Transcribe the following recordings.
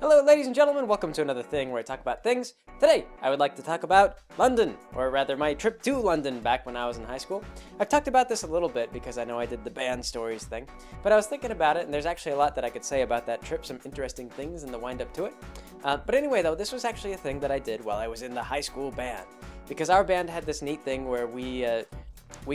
Hello ladies and gentlemen, welcome to another thing where I talk about things. Today, I would like to talk about London, or rather my trip to London back when I was in high school. I've talked about this a little bit because I know I did the band stories thing, but I was thinking about it and there's actually a lot that I could say about that trip, some interesting things in the wind up to it. But anyway though, this was actually a thing that I did while I was in the high school band, because our band had this neat thing where we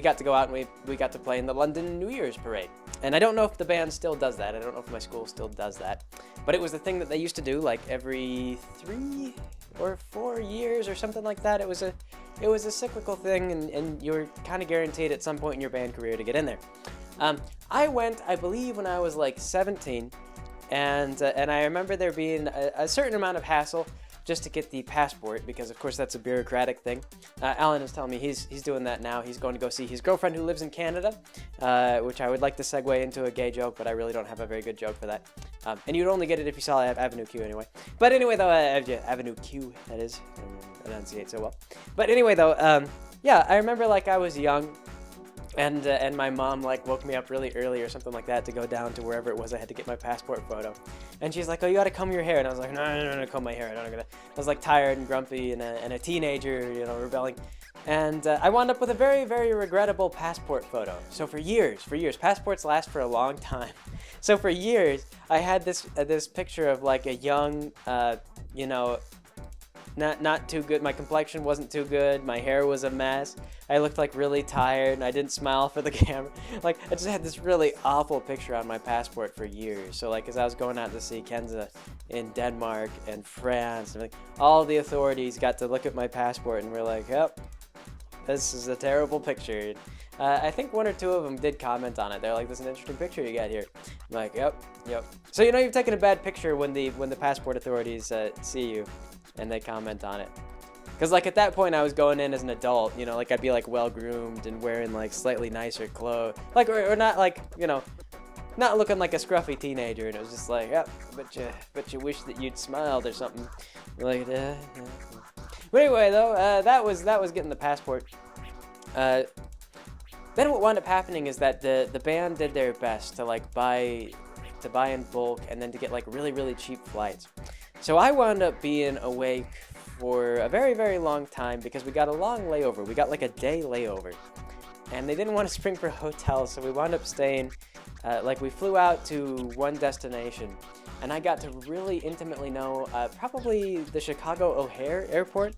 got to go out and we got to play in the London New Year's Parade. And I don't know if the band still does that. I don't know if my school still does that. But it was the thing that they used to do like every 3 or 4 years or something like that. It was a cyclical thing, and you were kind of guaranteed at some point in your band career to get in there. I went, I believe, when I was like 17, and I remember there being a certain amount of hassle just to get the passport, because of course that's a bureaucratic thing. Alan is telling me he's doing that now. He's going to go see his girlfriend who lives in Canada, which I would like to segue into a gay joke, but I really don't have a very good joke for that. And you'd only get it if you saw Avenue Q anyway. But anyway though, Avenue Q, that is, I don't enunciate so well. But anyway though, yeah, I remember like I was young, and my mom like woke me up really early or something like that to go down to wherever it was I had to get my passport photo. And she's like, "Oh, you gotta comb your hair." And I was like, no, comb my hair. I was like tired and grumpy and a teenager, you know, rebelling. And I wound up with a very, very regrettable passport photo. So for years, passports last for a long time. So for years, I had this picture of like a young, you know, not too good. My complexion wasn't too good. My hair was a mess. I looked like really tired, and I didn't smile for the camera. Like, I just had this really awful picture on my passport for years. So like, as I was going out to see Kenza in Denmark and France, and like, all the authorities got to look at my passport and were like, "Yep, this is a terrible picture." I think one or two of them did comment on it. They're like, "This is an interesting picture you got here." I'm like, yep. So you know you've taken a bad picture when the passport authorities see you and they comment on it. Because like at that point I was going in as an adult, you know, like I'd be like well groomed and wearing like slightly nicer clothes, like or not like, you know, not looking like a scruffy teenager. And it was just like, yep, but you wish that you'd smiled or something. Like, But anyway though, that was getting the passport. Then what wound up happening is that the band did their best to like buy in bulk and then to get like really, really cheap flights. So I wound up being awake for a very, very long time because we got a long layover. We got like a day layover. And they didn't want to spring for hotels, so we wound up staying, like we flew out to one destination. And I got to really intimately know probably the Chicago O'Hare Airport.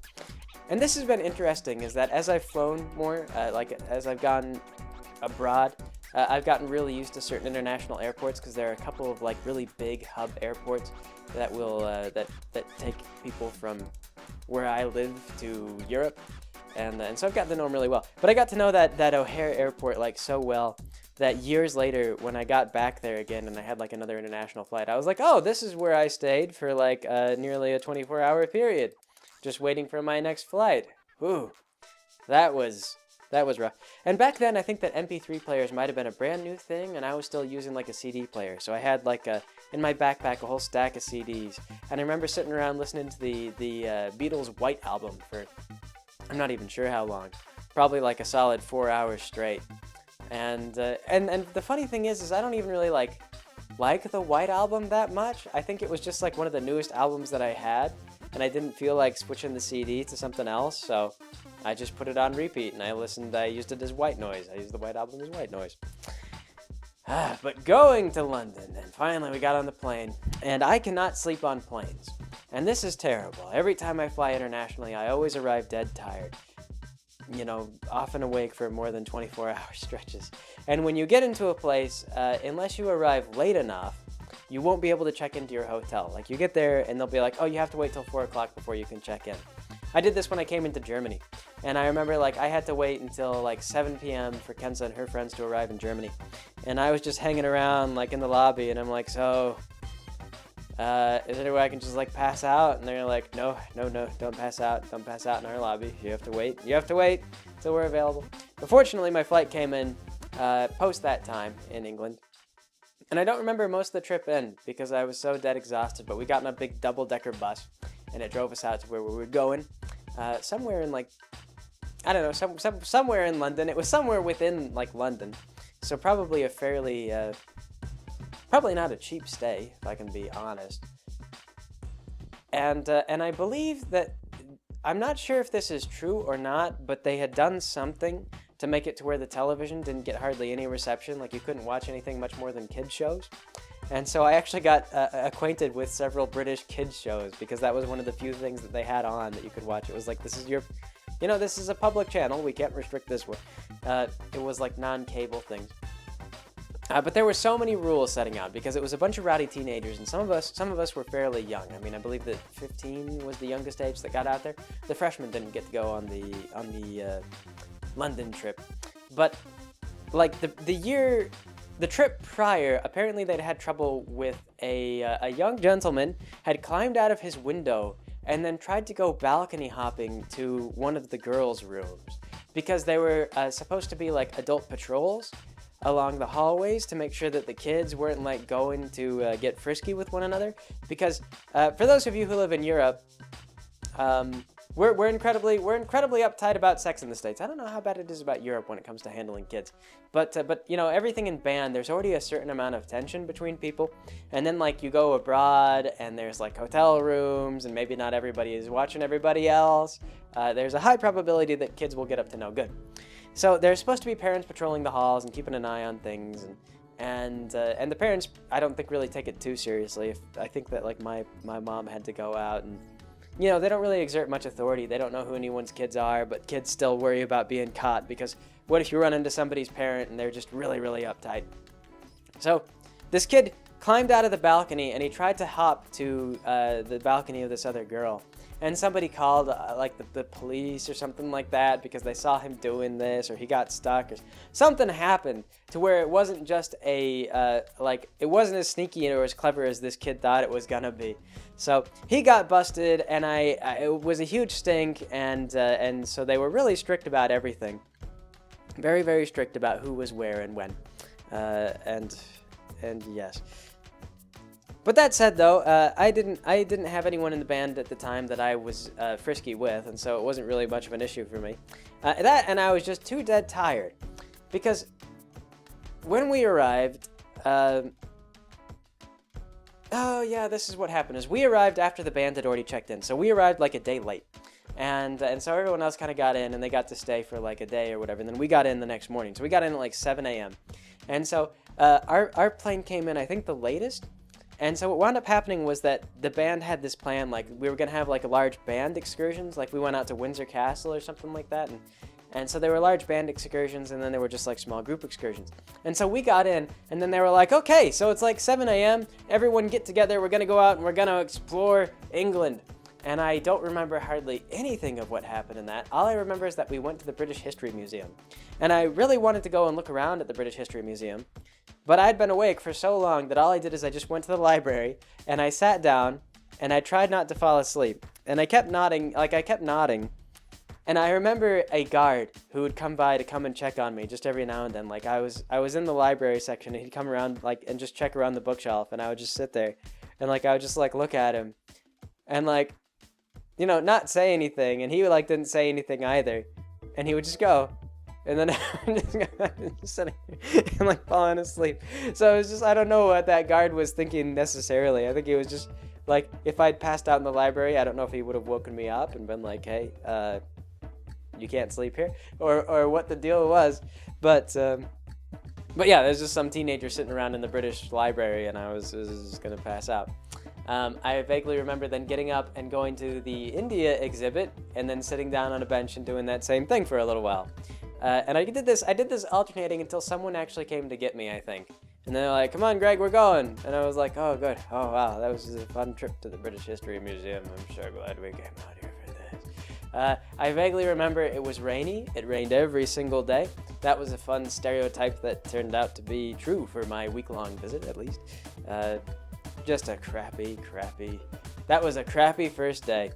And this has been interesting, is that as I've flown more, like as I've gone abroad, I've gotten really used to certain international airports because there are a couple of like really big hub airports that will that take people from where I live to Europe, and so I've gotten to know them really well. But I got to know that O'Hare Airport like so well that years later, when I got back there again and I had like another international flight, I was like, "Oh, this is where I stayed for like nearly a 24-hour period, just waiting for my next flight." Ooh, that was rough. And back then, I think that MP3 players might have been a brand new thing, and I was still using like a CD player. So I had like in my backpack a whole stack of CDs, and I remember sitting around listening to the Beatles' White Album for I'm not even sure how long, probably like a solid 4 hours straight. And the funny thing is I don't even really like the White Album that much. I think it was just like one of the newest albums that I had, and I didn't feel like switching the CD to something else, so I just put it on repeat, and I used it as white noise. I used the White Album as white noise. But going to London, and finally we got on the plane, and I cannot sleep on planes. And this is terrible. Every time I fly internationally, I always arrive dead tired. You know, often awake for more than 24-hour stretches. And when you get into a place, unless you arrive late enough, you won't be able to check into your hotel. Like, you get there, and they'll be like, "Oh, you have to wait till 4 o'clock before you can check in." I did this when I came into Germany, and I remember like I had to wait until like 7 p.m. for Kenza and her friends to arrive in Germany, and I was just hanging around like in the lobby, and I'm like, "So, is there any way I can just like pass out?" And they're like, no, don't pass out in our lobby. You have to wait until we're available. But fortunately, my flight came in post that time in England, and I don't remember most of the trip in because I was so dead exhausted, but we got in a big double-decker bus, and it drove us out to where we were going, somewhere in like, I don't know, somewhere in London. It was somewhere within like London, so probably a fairly, probably not a cheap stay, if I can be honest. and I believe that, I'm not sure if this is true or not, but they had done something to make it to where the television didn't get hardly any reception. Like, you couldn't watch anything much more than kids shows. And so I actually got acquainted with several British kids shows, because that was one of the few things that they had on that you could watch. It was like, this is your, this is a public channel, we can't restrict this one. It was like non-cable things. But there were so many rules setting out, because it was a bunch of rowdy teenagers, and some of us were fairly young. I mean, I believe that 15 was the youngest age that got out there. The freshmen didn't get to go on the London trip, but like the trip prior, apparently they'd had trouble with a young gentleman had climbed out of his window and then tried to go balcony hopping to one of the girls' rooms, because they were supposed to be like adult patrols along the hallways to make sure that the kids weren't like going to get frisky with one another. Because for those of you who live in Europe, we're incredibly uptight about sex in the States. I don't know how bad it is about Europe when it comes to handling kids, but everything in band, there's already a certain amount of tension between people, and then like you go abroad and there's like hotel rooms and maybe not everybody is watching everybody else. There's a high probability that kids will get up to no good. So there's supposed to be parents patrolling the halls and keeping an eye on things, and the parents, I don't think, really take it too seriously. I think that like my mom had to go out, and they don't really exert much authority. They don't know who anyone's kids are, but kids still worry about being caught, because what if you run into somebody's parent and they're just really, really uptight? So this kid climbed out of the balcony and he tried to hop to the balcony of this other girl. And somebody called like the police or something like that, because they saw him doing this, or he got stuck, or something happened to where it wasn't just it wasn't as sneaky or as clever as this kid thought it was gonna be. So he got busted, and it was a huge stink, and so they were really strict about everything, very, very strict about who was where and when, and yes. But that said, though, I didn't have anyone in the band at the time that I was frisky with, and so it wasn't really much of an issue for me. And I was just too dead tired, because when we arrived, this is what happened. Is we arrived after the band had already checked in, so we arrived like a day late, and so everyone else kind of got in, and they got to stay for like a day or whatever, and then we got in the next morning. So we got in at like 7 a.m., and so our plane came in, I think, the latest. And so what wound up happening was that the band had this plan, like we were going to have like a large band excursions, like we went out to Windsor Castle or something like that, and so there were large band excursions, and then there were just like small group excursions. And so we got in, and then they were like, okay, so it's like 7 a.m., everyone get together, we're going to go out and we're going to explore England. And I don't remember hardly anything of what happened in that. All I remember is that we went to the British History Museum. And I really wanted to go and look around at the British History Museum, but I'd been awake for so long that all I did is I just went to the library, and I sat down, and I tried not to fall asleep. And I kept nodding, and I remember a guard who would come by to come and check on me just every now and then. Like I was in the library section, and he'd come around like and just check around the bookshelf, and I would just sit there, and like I would just like look at him, and like, not say anything, and he like didn't say anything either, and he would just go, and then I'm just sitting here and like falling asleep. So it was just, I don't know what that guard was thinking necessarily. I think he was just like, if I'd passed out in the library, I don't know if he would have woken me up and been like, hey, you can't sleep here, or what the deal was. But yeah, there's just some teenager sitting around in the British library, and I was gonna pass out. I vaguely remember then getting up and going to the India exhibit, and then sitting down on a bench and doing that same thing for a little while. And I did this alternating until someone actually came to get me, I think. And they're like, come on, Greg, we're going. And I was like, oh, good. Oh, wow, that was a fun trip to the British History Museum. I'm sure glad we came out here for this. I vaguely remember it was rainy. It rained every single day. That was a fun stereotype that turned out to be true for my week-long visit, at least. Just a crappy, that was a crappy first day.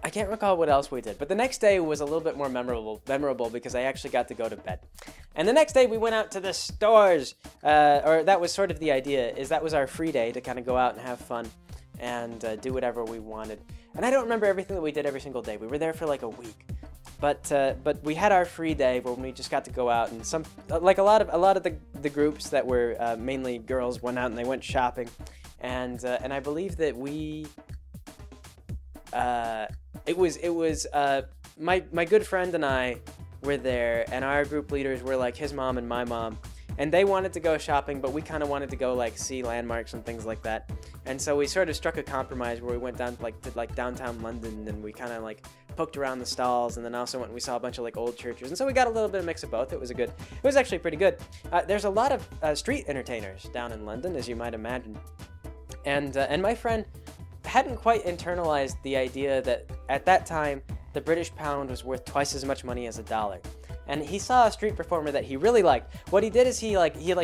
I can't recall what else we did, but the next day was a little bit more memorable because I actually got to go to bed. And the next day we went out to the stores, or that was sort of the idea, is that was our free day to kind of go out and have fun and do whatever we wanted. And I don't remember everything that we did every single day. We were there for like a week. But we had our free day when we just got to go out, and a lot of the groups that were mainly girls went out and they went shopping, and I believe that it was my good friend and I were there, and our group leaders were like his mom and my mom, and they wanted to go shopping, but we kind of wanted to go like see landmarks and things like that. And so we sort of struck a compromise where we went down to downtown London, and we kind of like poked around the stalls, and then also went and we saw a bunch of like old churches, and so we got a little bit of mix of both. It was actually pretty good. There's a lot of street entertainers down in London, as you might imagine, and my friend hadn't quite internalized the idea that at that time the British pound was worth twice as much money as a dollar. And he saw a street performer that he really liked. What he did is he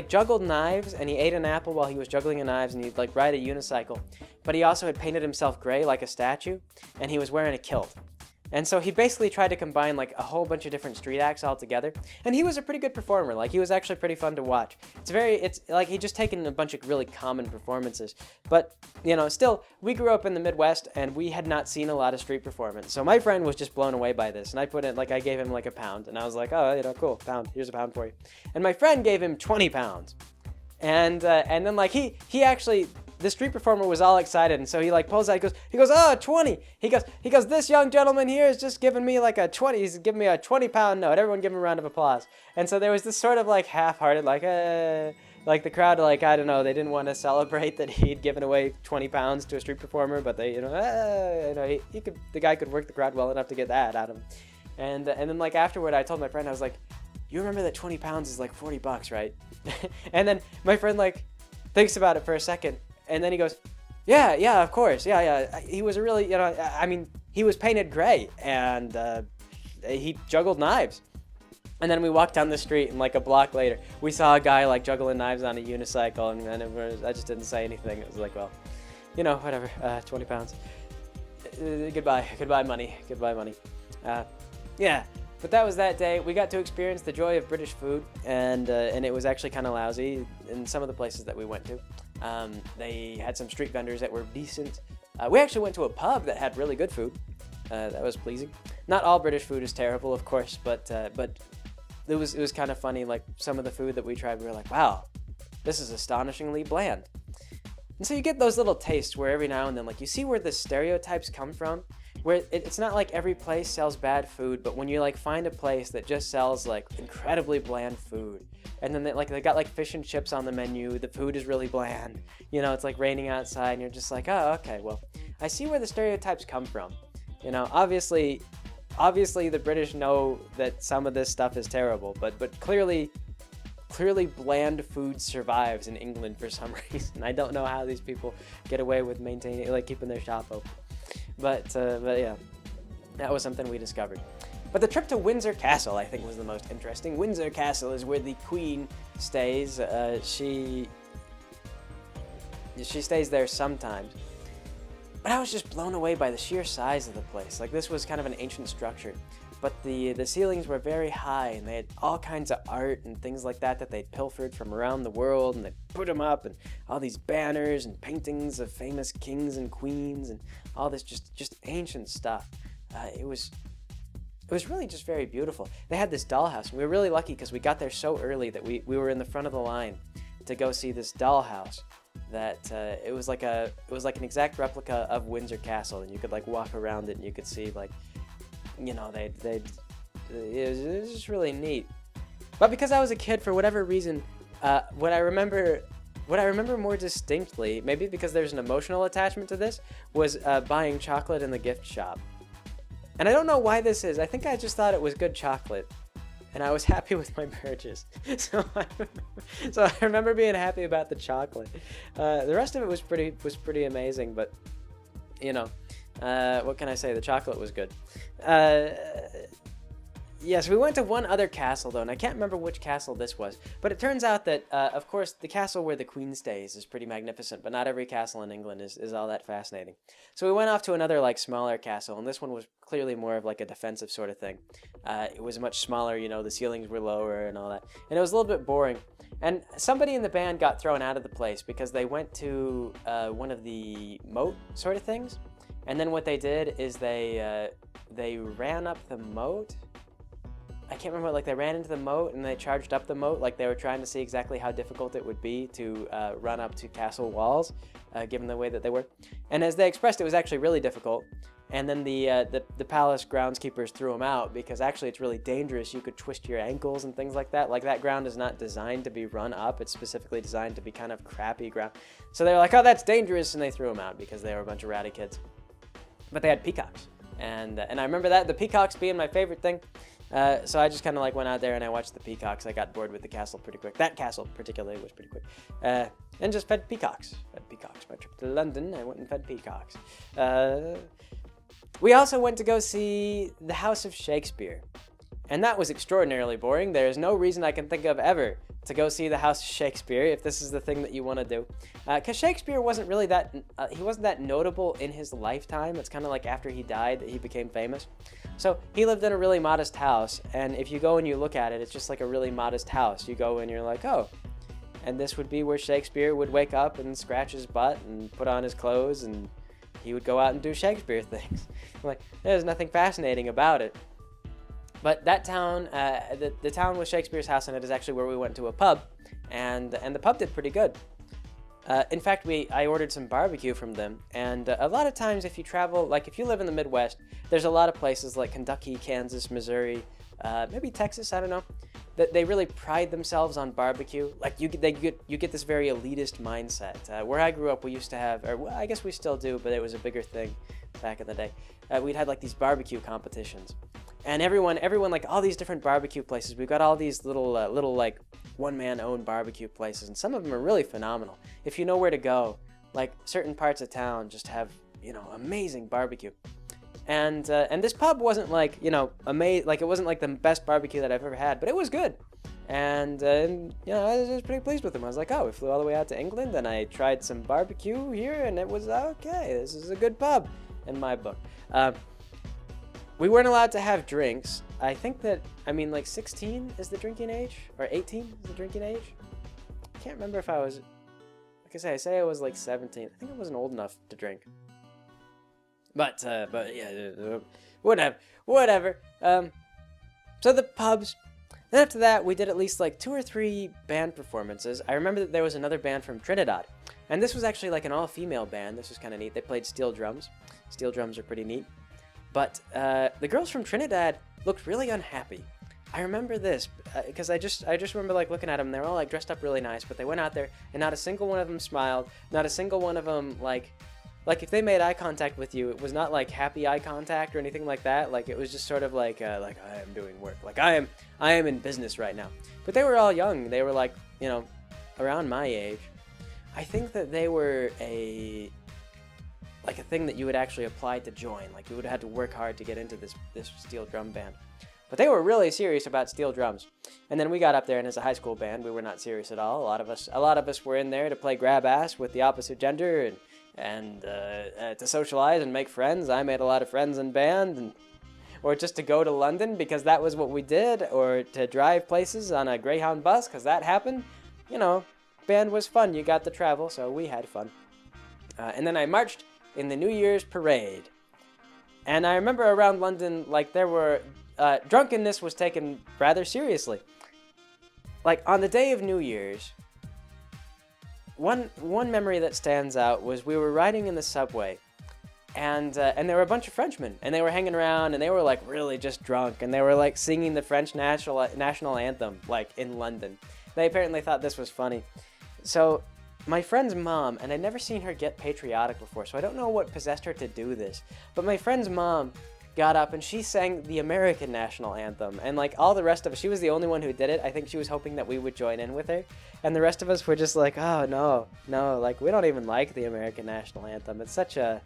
juggled knives, and he ate an apple while he was juggling the knives, and he'd like ride a unicycle. But he also had painted himself gray like a statue, and he was wearing a kilt. And so he basically tried to combine like a whole bunch of different street acts all together. And he was a pretty good performer. Like, he was actually pretty fun to watch. It's like he just taken a bunch of really common performances. But, you know, still, we grew up in the Midwest, and we had not seen a lot of street performance. So my friend was just blown away by this. And I gave him like £1, and I was like, oh, you know, cool, £1. Here's £1 for you. And my friend gave him £20. And then like he actually, the street performer was all excited, and so he like pulls out, he goes, oh, 20. He goes, this young gentleman here is just giving me like a 20, he's giving me a £20 note. Everyone give him a round of applause. And so there was this sort of like half-hearted, like the crowd, like, I don't know, they didn't want to celebrate that he'd given away £20 to a street performer, but they, the guy could work the crowd well enough to get that out of him. And then like afterward, I told my friend, I was like, you remember that £20 is like $40, right? And then my friend like thinks about it for a second, and then he goes, yeah, of course, yeah. He was a really, he was painted gray, and he juggled knives. And then we walked down the street, and like a block later, we saw a guy like juggling knives on a unicycle, and then I just didn't say anything. It was like, well, you know, whatever, £20. Goodbye money. Yeah. But that was that day. We got to experience the joy of British food, and it was actually kind of lousy in some of the places that we went to. They had some street vendors that were decent. We actually went to a pub that had really good food. That was pleasing. Not all British food is terrible, of course, but it was kind of funny. Like, some of the food that we tried, we were like, wow, this is astonishingly bland. And so you get those little tastes where every now and then, like, you see where the stereotypes come from. Where it's not like every place sells bad food, but when you like find a place that just sells like incredibly bland food, and then they got like fish and chips on the menu, the food is really bland, you know, it's like raining outside, and you're just like, oh, okay, well, I see where the stereotypes come from. You know, obviously the British know that some of this stuff is terrible, but clearly bland food survives in England for some reason. I don't know how these people get away with keeping their shop open. But yeah, that was something we discovered. But the trip to Windsor Castle, I think, was the most interesting. Windsor Castle is where the Queen stays. She stays there sometimes. But I was just blown away by the sheer size of the place. Like, this was kind of an ancient structure, but the ceilings were very high, and they had all kinds of art and things like that they'd pilfered from around the world, and they'd put them up, and all these banners and paintings of famous kings and queens, and all this just ancient stuff. It was really just very beautiful. They had this dollhouse, and we were really lucky because we got there so early that we were in the front of the line to go see this dollhouse. That it was like an exact replica of Windsor Castle, and you could like walk around it, and you could see like, you know, it was just really neat. But because I was a kid, for whatever reason, what I remember more distinctly, maybe because there's an emotional attachment to this, was buying chocolate in the gift shop. And I don't know why this is. I think I just thought it was good chocolate, and I was happy with my purchase. So I remember being happy about the chocolate. The rest of it was pretty amazing, but you know, what can I say? The chocolate was good. Yes, we went to one other castle, though, and I can't remember which castle this was. But it turns out that, of course, the castle where the Queen stays is pretty magnificent, but not every castle in England is all that fascinating. So we went off to another, like, smaller castle, and this one was clearly more of, like, a defensive sort of thing. It was much smaller, you know, the ceilings were lower and all that. And it was a little bit boring. And somebody in the band got thrown out of the place because they went to one of the moat sort of things. And then what they did is they ran up the moat. I can't remember, like they ran into the moat and they charged up the moat, like they were trying to see exactly how difficult it would be to run up to castle walls, given the way that they were. And as they expressed, it was actually really difficult. And then the palace groundskeepers threw them out because actually it's really dangerous. You could twist your ankles and things like that. Like that ground is not designed to be run up. It's specifically designed to be kind of crappy ground. So they were like, oh, that's dangerous, and they threw them out because they were a bunch of ratty kids. But they had peacocks, and I remember that, the peacocks being my favorite thing. So I just kind of like went out there and I watched the peacocks. I got bored with the castle pretty quick. That castle particularly was pretty quick. And just fed peacocks. Fed peacocks. My trip to London, I went and fed peacocks. We also went to go see the House of Shakespeare. And that was extraordinarily boring. There is no reason I can think of ever to go see the House of Shakespeare if this is the thing that you want to do. Because Shakespeare wasn't really that, he wasn't that notable in his lifetime. It's kind of like after he died that he became famous. So he lived in a really modest house, and if you go and you look at it, it's just like a really modest house. You go and you're like, oh, and this would be where Shakespeare would wake up and scratch his butt and put on his clothes, and he would go out and do Shakespeare things. Like, there's nothing fascinating about it. But that town, the town with Shakespeare's house in it, is actually where we went to a pub, and the pub did pretty good. In fact, I ordered some barbecue from them, and a lot of times if you travel, like if you live in the Midwest, there's a lot of places like Kentucky, Kansas, Missouri, maybe Texas, I don't know, that they really pride themselves on barbecue. Like you get this very elitist mindset. Where I grew up, we used to have, or well, I guess we still do, but it was a bigger thing back in the day. We'd had like these barbecue competitions. And everyone, like all these different barbecue places, we've got all these little like one-man-owned barbecue places, and some of them are really phenomenal. If you know where to go, like certain parts of town just have, amazing barbecue. And this pub wasn't like, amazing, like it wasn't like the best barbecue that I've ever had, but it was good. And I was pretty pleased with them. I was like, oh, we flew all the way out to England, and I tried some barbecue here, and it was okay. This is a good pub in my book. We weren't allowed to have drinks. I think that, like 16 is the drinking age, or 18 is the drinking age. I can't remember if I was, like I say I was like 17. I think I wasn't old enough to drink. But yeah, whatever. So the pubs. Then after that, we did at least like 2 or 3 band performances. I remember that there was another band from Trinidad. And this was actually like an all-female band. This was kind of neat. They played steel drums. Steel drums are pretty neat. But the girls from Trinidad looked really unhappy. I remember this because I just remember like looking at them. They were all like dressed up really nice, but they went out there and not a single one of them smiled. Not a single one of them like if they made eye contact with you, it was not like happy eye contact or anything like that. Like it was just sort of like I am doing work. Like I am in business right now. But they were all young. They were like around my age. I think that they were a thing that you would actually apply to join. Like you would have had to work hard to get into this steel drum band. But they were really serious about steel drums. And then we got up there, and as a high school band, we were not serious at all. A lot of us were in there to play grab ass with the opposite gender and to socialize and make friends. I made a lot of friends in band, or just to go to London because that was what we did, or to drive places on a Greyhound bus because that happened. Band was fun. You got to travel, so we had fun. And then I marched in the New Year's parade. And I remember around London, like there were, drunkenness was taken rather seriously. Like on the day of New Year's, one memory that stands out was we were riding in the subway, and there were a bunch of Frenchmen, and they were hanging around, and they were like really just drunk, and they were like singing the French national anthem, like in London. They apparently thought this was funny. So my friend's mom, and I'd never seen her get patriotic before, so I don't know what possessed her to do this, but my friend's mom got up and she sang the American national anthem, and like all the rest of us, she was the only one who did it. I think she was hoping that we would join in with her, and the rest of us were just like, oh no, like we don't even like the American national anthem. It's such a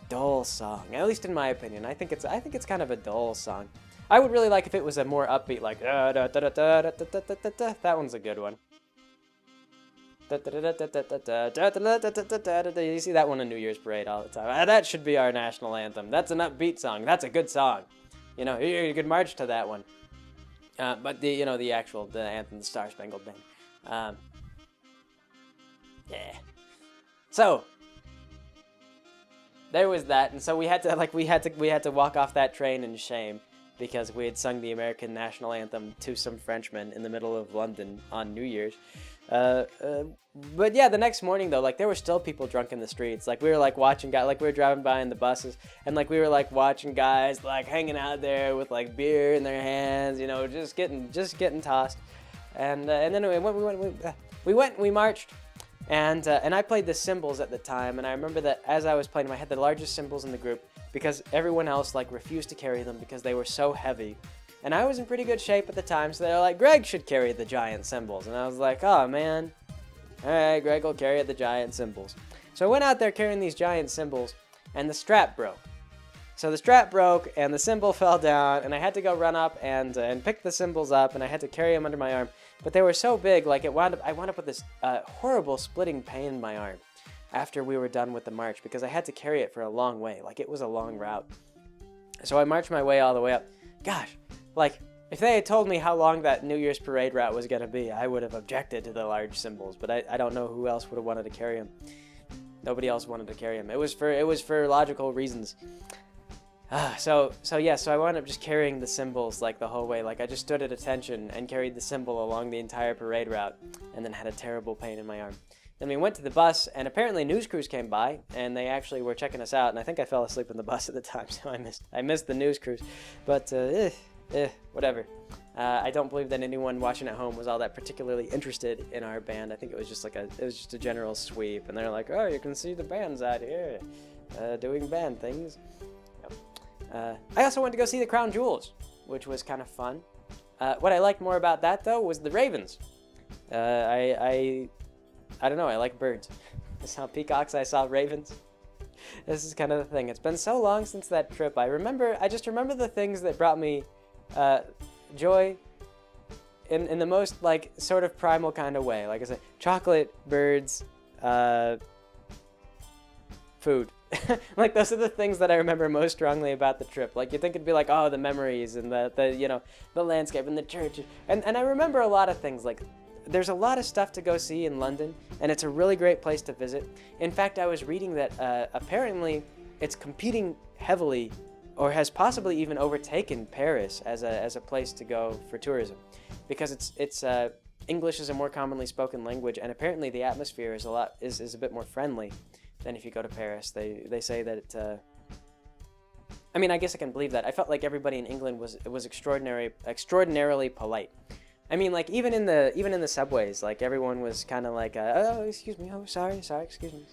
dull song, at least in my opinion. I think it's kind of a dull song. I would really like if it was a more upbeat, like that one's a good one. You see that one in New Year's Parade all the time. That should be our national anthem. That's an upbeat song. That's a good song. You could march to that one. But the anthem, the Star Spangled Banner. Yeah. So there was that, and so we had to walk off that train in shame. because we had sung the American national anthem to some Frenchmen in the middle of London on New Year's. But yeah, the next morning though, like there were still people drunk in the streets. Like we were like watching guys, like we were driving by in the buses, and like we were like watching guys like hanging out there with like beer in their hands, you know, just getting tossed. And then we marched, and I played the cymbals at the time, and I remember that as I was playing them, I had the largest cymbals in the group because everyone else like refused to carry them because they were so heavy. And I was in pretty good shape at the time, so they were like, Greg should carry the giant cymbals. And I was like, oh man, all right, Greg will carry the giant cymbals. So I went out there carrying these giant cymbals, and the strap broke. So the strap broke, and the cymbal fell down, and I had to go run up and pick the cymbals up, and I had to carry them under my arm. But they were so big, like I wound up with this horrible splitting pain in my arm after we were done with the march, because I had to carry it for a long way. Like it was a long route. So I marched my way all the way up. Gosh. Like, if they had told me how long that New Year's parade route was going to be, I would have objected to the large cymbals, but I don't know who else would have wanted to carry them. Nobody else wanted to carry them. It was for logical reasons. So I wound up just carrying the cymbals like the whole way. Like I just stood at attention and carried the cymbal along the entire parade route, and then had a terrible pain in my arm. Then we went to the bus, and apparently news crews came by, and they actually were checking us out, and I think I fell asleep on the bus at the time, so I missed the news crews. But whatever. I don't believe that anyone watching at home was all that particularly interested in our band. I think it was just a general sweep, and they're like, oh, you can see the band's out here doing band things. Yep. I also went to go see the Crown Jewels, which was kind of fun. What I liked more about that though was the ravens. I don't know. I like birds. I saw peacocks. I saw ravens. This is kind of the thing. It's been so long since that trip. I just remember the things that brought me joy in the most like sort of primal kind of way. Like I said, chocolate, birds, food. Like those are the things that I remember most strongly about the trip. Like you think it'd be like, oh, the memories and the landscape and the church. And I remember a lot of things. Like there's a lot of stuff to go see in London, and it's a really great place to visit. In fact, I was reading that apparently it's competing heavily, or has possibly even overtaken Paris as a place to go for tourism, because it's English is a more commonly spoken language, and apparently the atmosphere is a bit more friendly than if you go to Paris. They say that I mean, I guess I can believe that. I felt like everybody in England was extraordinarily polite. I mean, like even in the subways, like everyone was kind of like, oh, excuse me, oh, sorry, excuse me.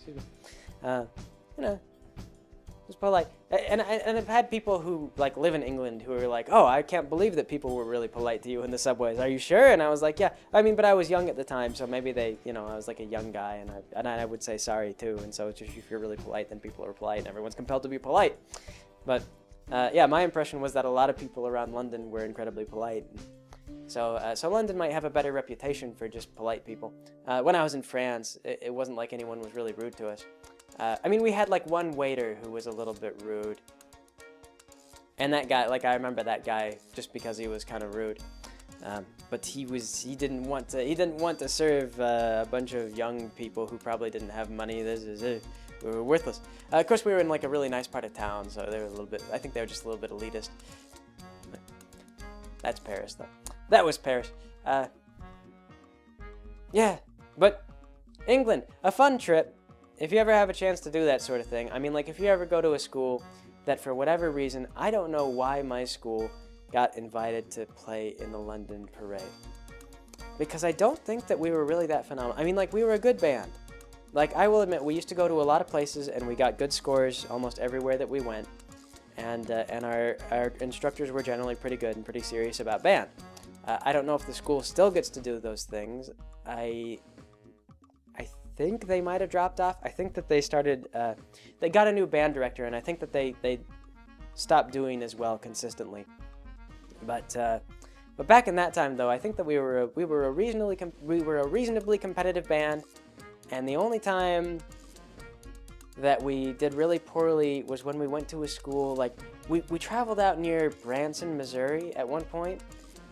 It was polite. And I've had people who like live in England who are like, oh, I can't believe that people were really polite to you in the subways. Are you sure? And I was like, yeah. I mean, but I was young at the time, so maybe I was like a young guy, and I would say sorry too. And so it's just, if you're really polite, then people are polite, and everyone's compelled to be polite. But yeah, my impression was that a lot of people around London were incredibly polite. So London might have a better reputation for just polite people. When I was in France, it wasn't like anyone was really rude to us. I mean, we had like one waiter who was a little bit rude. And that guy, like I remember that guy just because he was kind of rude. But he didn't want to serve a bunch of young people who probably didn't have money. We were worthless. Of course, we were in like a really nice part of town, so they were I think they were just a little bit elitist. That's Paris, though. That was Paris. Yeah, but England, a fun trip. If you ever have a chance to do that sort of thing. I mean, like if you ever go to a school that for whatever reason, I don't know why my school got invited to play in the London parade. Because I don't think that we were really that phenomenal. I mean, like we were a good band. Like I will admit, we used to go to a lot of places and we got good scores almost everywhere that we went. And our instructors were generally pretty good and pretty serious about band. I don't know if the school still gets to do those things. I think they might have dropped off. I think that they started, they got a new band director, and I think that they stopped doing as well consistently. But back in that time, though, I think that we were a reasonably competitive band, and the only time that we did really poorly was when we went to a school, like, we traveled out near Branson, Missouri at one point.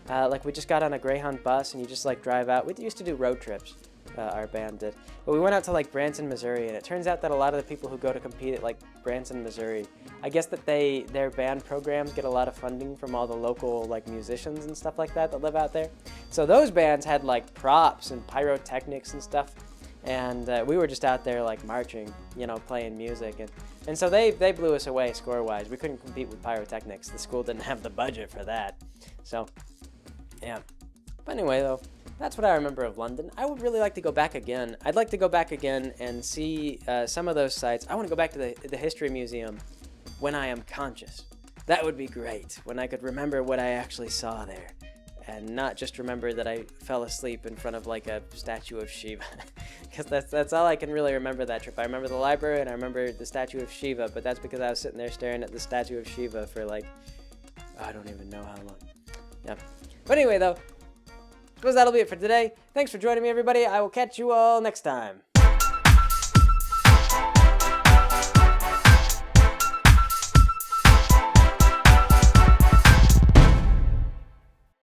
Like, we just got on a Greyhound bus, and you just, like, drive out. We used to do road trips. our band did. But we went out to like Branson, Missouri, and it turns out that a lot of the people who go to compete at like Branson, Missouri, I guess that their band programs get a lot of funding from all the local like musicians and stuff like that live out there. So those bands had like props and pyrotechnics and stuff, and we were just out there like marching, you know, playing music, and so they blew us away score-wise. We couldn't compete with pyrotechnics. The school didn't have the budget for that. So, yeah. But anyway, though, that's what I remember of London. I would really like to go back again. I'd like to go back again and see some of those sites. I want to go back to the History Museum when I am conscious. That would be great, when I could remember what I actually saw there, and not just remember that I fell asleep in front of like a statue of Shiva. Because that's all I can really remember that trip. I remember the library and I remember the statue of Shiva, but that's because I was sitting there staring at the statue of Shiva for like, I don't even know how long. Yeah. But anyway, though, I suppose that'll be it for today. Thanks for joining me, everybody. I will catch you all next time.